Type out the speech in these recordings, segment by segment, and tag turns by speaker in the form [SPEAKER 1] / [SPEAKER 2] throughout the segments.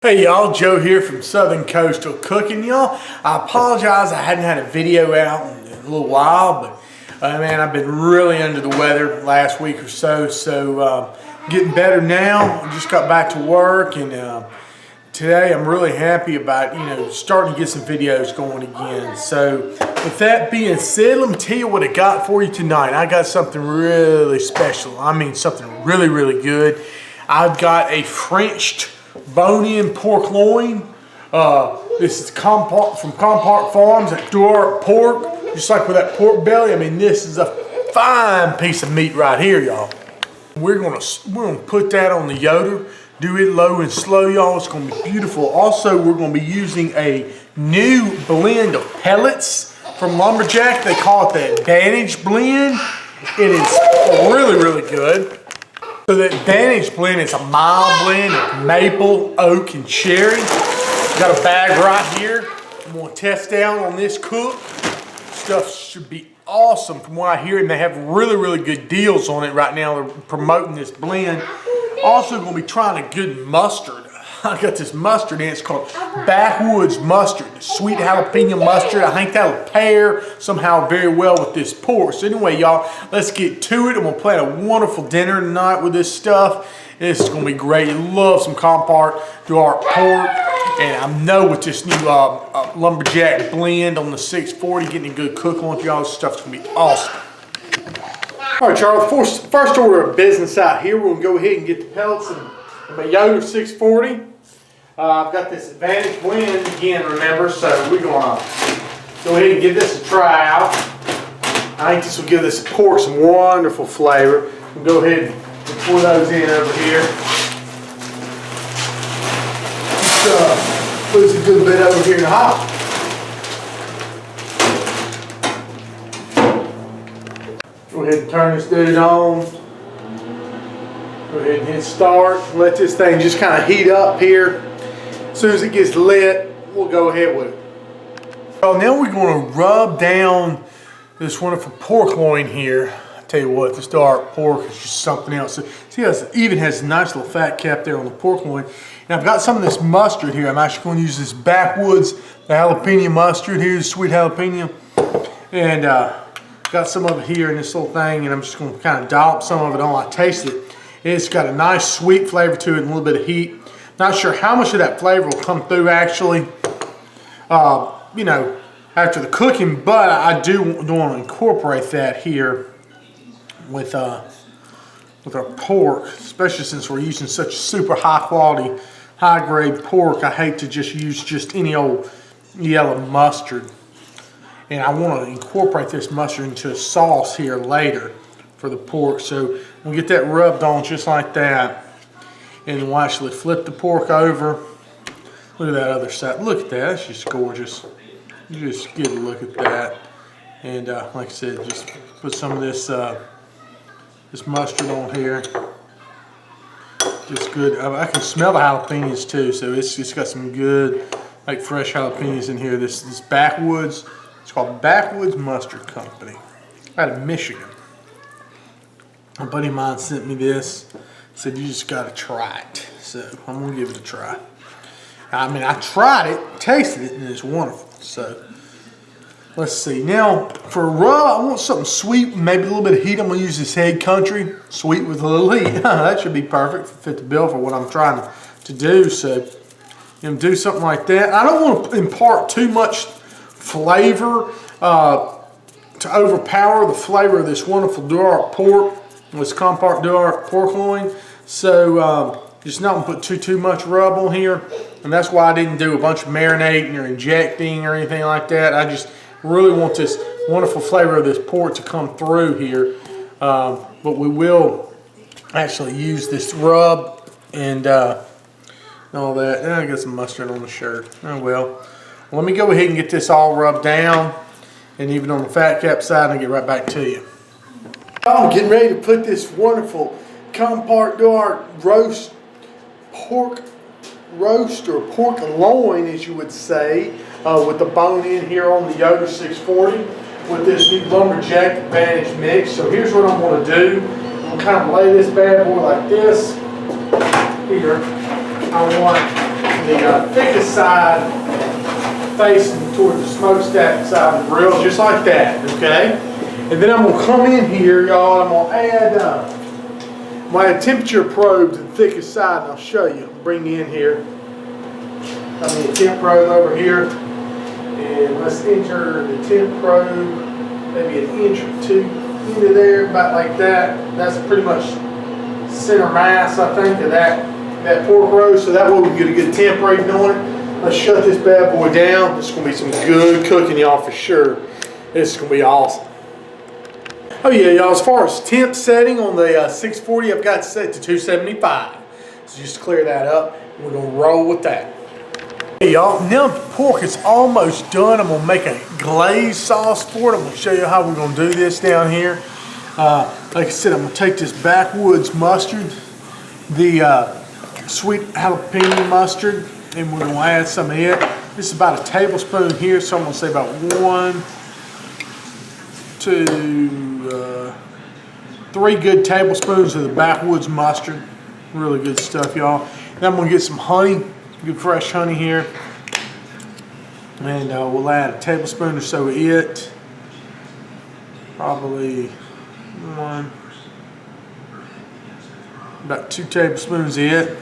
[SPEAKER 1] Hey y'all, Joe here from Southern Coastal Cooking, y'all. I apologize I hadn't had a video out in a little while, but man, I've been really under the weather last week or so, getting better now. I just got back to work, and today I'm really happy about, starting to get some videos going again. So with that being said, let me tell you what I got for you tonight. I got something really special. I mean something really, really good. I've got a Frenched bone-in pork loin. This is from Compart Farms at Duroc pork, just like with that pork belly. I mean, this is a fine piece of meat right here, y'all. We're gonna put that on the Yoder, do it low and slow, y'all. It's gonna be beautiful. Also, we're gonna be using a new blend of pellets from LumberJack. They call it the Advantage blend. It is really, really good. So the Advantage blend is a mild blend of maple, oak, and cherry. Got a bag right here. I'm gonna test down on this cook. Stuff should be awesome from what I hear, and they have really, really good deals on it right now. They're promoting this blend. Also gonna be trying a good mustard. I got this mustard in, it's called Backwoods mustard, sweet jalapeno mustard. I think that'll pair somehow very well with this pork. So anyway, y'all, let's get to it, and we'll plan a wonderful dinner tonight with this stuff. This is gonna be great. I love some Compart Duroc pork, and I know with this new LumberJack blend on the 640, getting a good cook on it, y'all, this stuff's gonna be awesome. All right, Charles, first order of business out here, we're gonna go ahead and get the pellets and my Yoder 640. I've got this Advantage blend again, remember, so we're gonna go ahead and give this a try out. I think this will give this pork some wonderful flavor. We'll go ahead and pour those in over here. Just put this a good bit over here in the hot. Go ahead and turn this dude on. Go ahead and hit start. Let this thing just kind of heat up here. As soon as it gets lit, we'll go ahead with it. Well, now we're going to rub down this wonderful pork loin here. I tell you what, this dark pork is just something else. See how it even has a nice little fat cap there on the pork loin. And I've got some of this mustard here. I'm actually going to use this Backwoods, the jalapeno mustard here, the sweet jalapeno. And got some of it here in this little thing, and I'm just going to kind of dollop some of it on. I taste it. It's got a nice sweet flavor to it and a little bit of heat. Not sure how much of that flavor will come through actually, after the cooking, but I do want to incorporate that here with our pork, especially since we're using such super high quality, high grade pork. I hate to just use just any old yellow mustard. And I want to incorporate this mustard into a sauce here later for the pork. So we'll get that rubbed on just like that. And then we'll actually flip the pork over. Look at that other side. Look at that. That's just gorgeous. You just get a look at that. And like I said, just put some of this this mustard on here. Just good. I can smell the jalapenos too. So it's got some good, like fresh jalapenos in here. This Backwoods. It's called Backwoods Mustard Company out of Michigan. A buddy of mine sent me this, said you just gotta try it. So I'm gonna give it a try. I mean, I tried it, tasted it, and it's wonderful. So let's see. Now for a rub, I want something sweet, maybe a little bit of heat. I'm gonna use this Head Country, sweet with a little heat. That should be perfect, fit the bill for what I'm trying to do. So do something like that. I don't want to impart too much flavor to overpower the flavor of this wonderful Duroc pork. This Compart Duroc pork loin, so just not gonna put too much rub on here, and that's why I didn't do a bunch of marinating or injecting or anything like that. I just really want this wonderful flavor of this pork to come through here, but we will actually use this rub and all that. I got some mustard on the shirt. Oh well. Let me go ahead and get this all rubbed down, and even on the fat cap side, I'll get right back to you. I'm getting ready to put this wonderful Compart Duroc pork roast, or pork loin as you would say, with the bone in here on the Yoder 640 with this new LumberJack Advantage mix. So here's what I'm going to do. I'm going to kind of lay this bad boy like this. Here, I want the thickest side facing towards the smokestack side of the grill, just like that, okay? And then I'm gonna come in here, y'all, I'm gonna add temperature probe to the thickest side, and I'll show you. Bring you in here. I mean, a temp probe over here, and let's enter the temp probe, maybe an inch or two into there, about like that. That's pretty much center mass, I think, of that pork roast, so that way we can get a good temp rating on it. Let's shut this bad boy down. This is going to be some good cooking, y'all, for sure. This is going to be awesome. Oh yeah, y'all, as far as temp setting on the 640, I've got it set to 275. So just clear that up, and we're going to roll with that. Hey y'all, now the pork is almost done. I'm going to make a glazed sauce for it. I'm going to show you how we're going to do this down here. Like I said, I'm going to take this Backwoods mustard, the sweet jalapeno mustard, and we're going to add some of it. This is about a tablespoon here, so I'm going to say about 1, 2, 3 good tablespoons of the Backwoods mustard. Really good stuff, y'all. Then I'm going to get some honey, good fresh honey here, and we'll add a tablespoon or so of it. Probably about 2 tablespoons of it.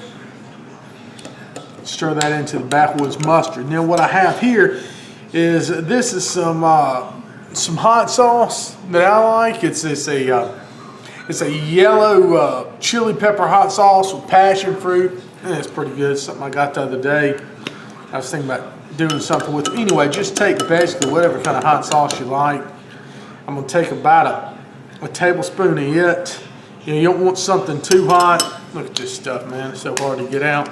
[SPEAKER 1] Stir that into the Backwoods mustard. Now what I have here is this is some hot sauce that I like. It's a yellow chili pepper hot sauce with passion fruit, and it's pretty good. Something I got the other day. I was thinking about doing something with it. Anyway, just take basically whatever kind of hot sauce you like. I'm gonna take about a tablespoon of it. You don't want something too hot. Look at this stuff, man. It's so hard to get out.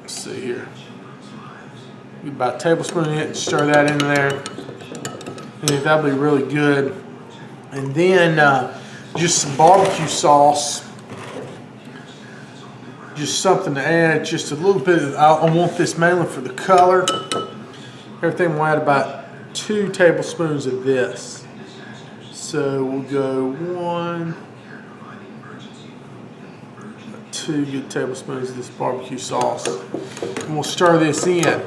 [SPEAKER 1] Let's see here. About a tablespoon of it, stir that in there. And that'll be really good. And then just some barbecue sauce. Just something to add, just a little bit of, I want this mainly for the color. Everything will add about 2 tablespoons of this. So we'll go 2 good tablespoons of this barbecue sauce. And we'll stir this in.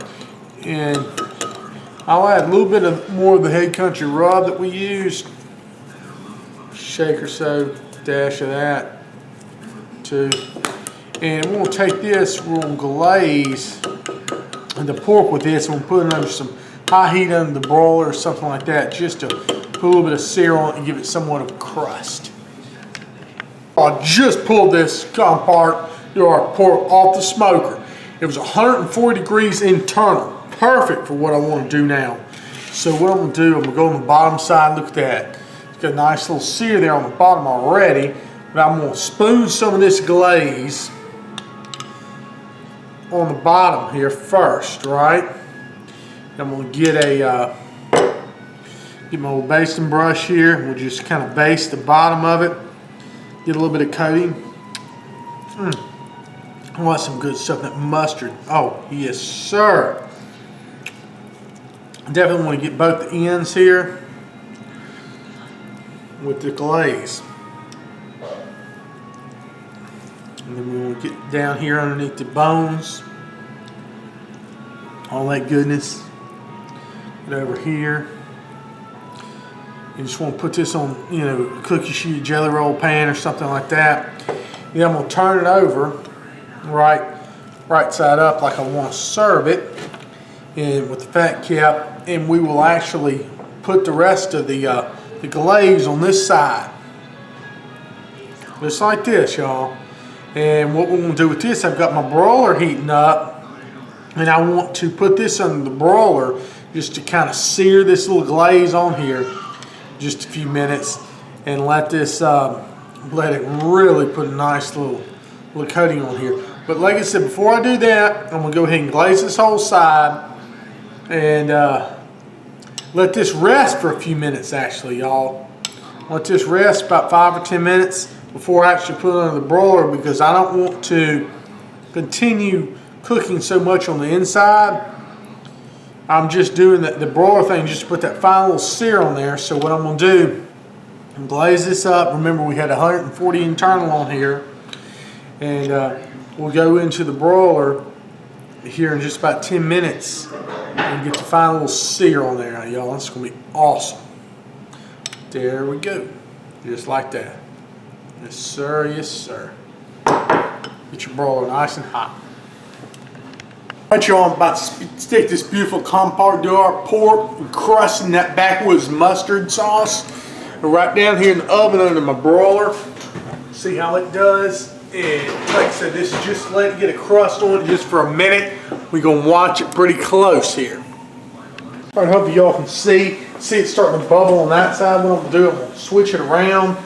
[SPEAKER 1] And I'll add a little bit more of the Head Country rub that we used. Shake or so, dash of that, 2. And we're going to take this, we're going to glaze the pork with this, and we'll put it under some high heat under the broiler or something like that, just to put a little bit of sear on it and give it somewhat of a crust. I just pulled this Compart Duroc pork off the smoker. It was 140 degrees internal. Perfect for what I want to do now. So what I'm going to do, I'm going to go on the bottom side. Look at that. It's got a nice little sear there on the bottom already. But I'm going to spoon some of this glaze on the bottom here first, right? I'm going to get my little basting brush here. We'll just kind of baste the bottom of it. Get a little bit of coating. I want some good stuff. That mustard. Oh, yes, sir. Definitely want to get both the ends here with the glaze. And then we want to get down here underneath the bones. All that goodness. Get over here. You just want to put this on, a cookie sheet, jelly roll pan or something like that. Then I'm going to turn it over right side up like I want to serve it, and with the fat cap, and we will actually put the rest of the glaze on this side. Just like this, y'all. And what we're going to do with this, I've got my broiler heating up, and I want to put this under the broiler just to kind of sear this little glaze on here just a few minutes, and let this let it really put a nice little coating on here. But like I said, before I do that, I'm going to go ahead and glaze this whole side and let this rest for a few minutes, actually, y'all. Let this rest about 5 or 10 minutes before I actually put it under the broiler, because I don't want to continue cooking so much on the inside. I'm just doing the broiler thing just to put that final little sear on there. So what I'm going to do, I'm glaze this up. Remember, we had 140 internal on here. And we'll go into the broiler here in just about 10 minutes. And get the final little sear on there, y'all. It's gonna be awesome. There we go. Just like that. Yes, sir. Yes, sir. Get your broiler nice and hot. Alright, y'all, I'm about to stick this beautiful Compart Duroc pork and crust in that Backwoods mustard sauce. Right down here in the oven under my broiler. See how it does. And like I said, this is just let it get a crust on it just for a minute. We're gonna watch it pretty close here. Alright, hope y'all can see it starting to bubble on that side. What I'm gonna do, I'm gonna switch it around.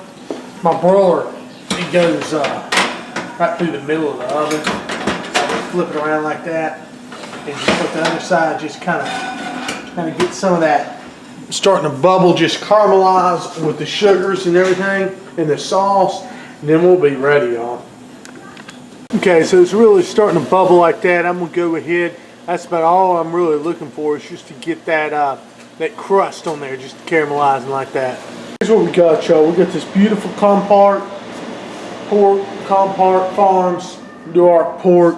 [SPEAKER 1] My broiler, it goes right through the middle of the oven. So I flip it around like that, and just put the other side, just kind of get some of that starting to bubble, just caramelize with the sugars and everything and the sauce, and then we'll be ready, y'all. Okay, so it's really starting to bubble like that. I'm gonna go ahead. That's about all I'm really looking for, is just to get that that crust on there, just caramelizing like that. Here's what we got, y'all. We got this beautiful Compart pork, Compart Farms Duroc pork.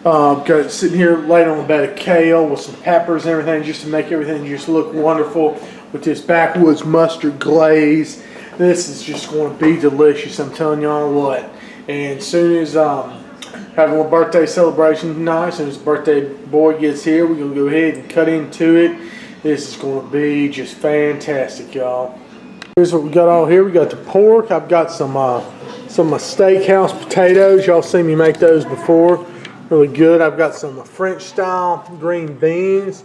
[SPEAKER 1] Got it sitting here laid on a bed of kale with some peppers and everything, just to make everything just look wonderful with this Backwoods mustard glaze. This is just going to be delicious, I'm telling y'all what. And as soon as having a little birthday celebration tonight, as soon as the birthday boy gets here, we're going to go ahead and cut into it. This is going to be just fantastic, y'all. Here's what we got all here. We got the pork. I've got some of my steakhouse potatoes. Y'all seen me make those before. Really good. I've got some French style green beans.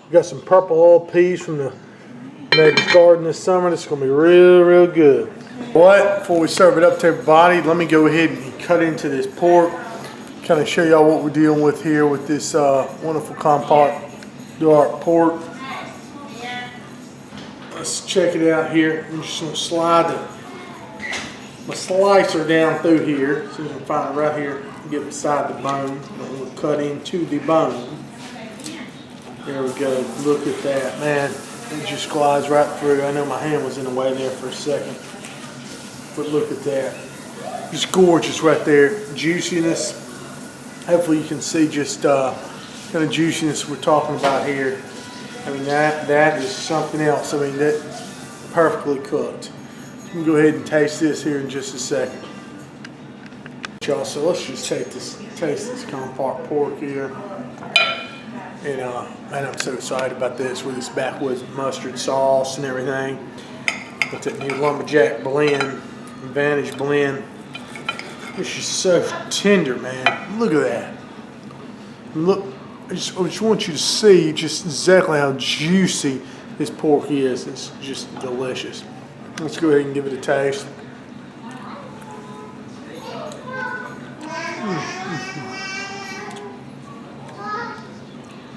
[SPEAKER 1] I've got some purple oil peas from the neighbor's garden this summer. This is going to be real good. But before we serve it up to everybody, let me go ahead and cut into this pork. Kind of show y'all what we're dealing with here with this wonderful Compart Duroc pork. Let's check it out here. I'm just going to slide my slicer down through here. So you can find it right here. Get beside the bone. And we'll cut into the bone. There we go. Look at that, man. It just glides right through. I know my hand was in the way there for a second. But look at that. Just gorgeous right there. Juiciness. Hopefully you can see just kind of juiciness we're talking about here. I mean, that is something else. I mean, that's perfectly cooked. I'm going to go ahead and taste this here in just a second. Y'all, so let's just taste this Compart pork here. And man, I'm so excited about this with this Backwoods mustard sauce and everything. With that new LumberJack blend, Advantage blend. It's just so tender, man. Look at that. Look. I just want you to see just exactly how juicy this pork is. It's just delicious. Let's go ahead and give it a taste.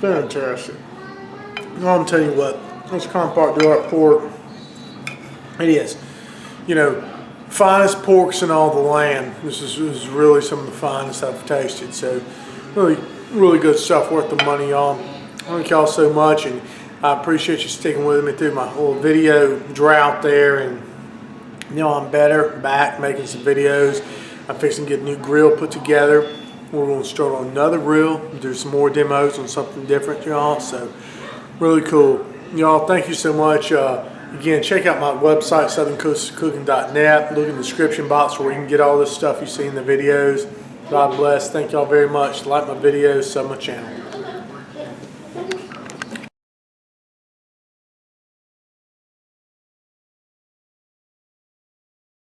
[SPEAKER 1] Fantastic. I'm telling you what, this Compart Duroc pork, it is, you know, finest porks in all the land. This is really some of the finest I've tasted. So really good stuff, worth the money, y'all. Thank y'all so much, and I appreciate you sticking with me through my whole video drought there. And you know, I'm back making some videos. I'm fixing to get a new grill put together. We're going to start on another grill, do some more demos on something different, y'all. So really cool, y'all. Thank you so much. Again, check out my website, southerncoastcooking.net. Look in the description box where you can get all this stuff you see in the videos. God bless. Thank y'all very much. Like my videos, sub my channel.